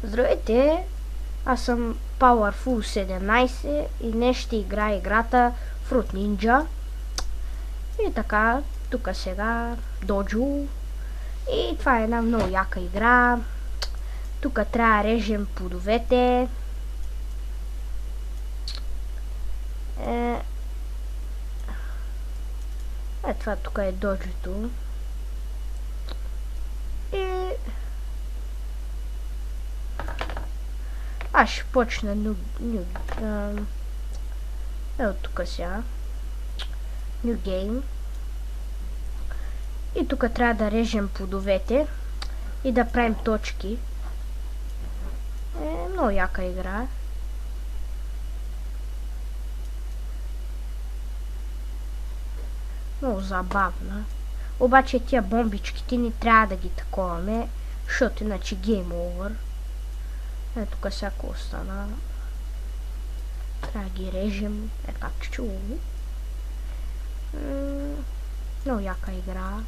Здравейте, аз съм Powerful 17 и днес ще играя играта Fruit Ninja. И така, тук сега Доджо. И това е една много яка игра. Тук трябва да режем плодовете. Това тук е доджото. И аз ще почна ето тук сега. New Game. И тук трябва да режем плодовете и да правим точки. Много яка игра. Много забавна. Обаче тия бомбичките ни трябва да ги таковаме, защото иначе Game Over. Ето тук всяко остана. Трябва да ги режем. Как чу. Много яка игра.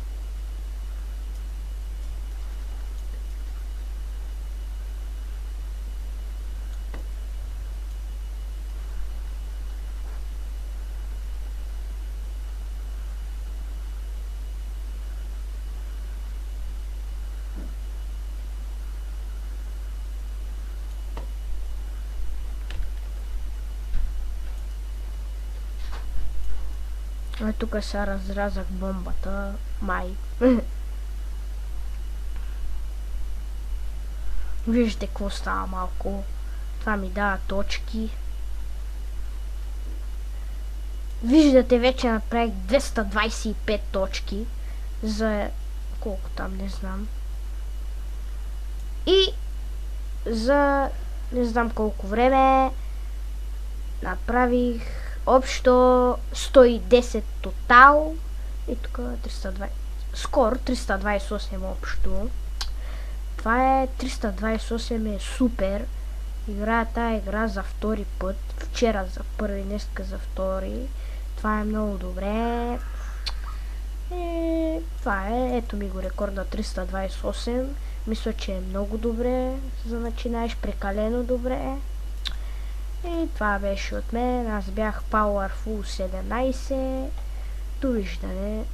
Тук сега разразах бомбата. Май. Виждате какво става малко. Това ми дава точки. Виждате, вече направих 225 точки. За колко там, не знам. И за не знам колко време направих общо 110 тотал. И тук 320. Скоро 328 общо. Това е 328 е супер. Играя тая игра за втори път. Вчера за първи, днеска за втори. Това е много добре. Това е, ето ми го рекорда 328. Мисля, че е много добре, за да начинаеш прекалено добре. И това беше от мен. Аз бях Powerful 17. Довиждане.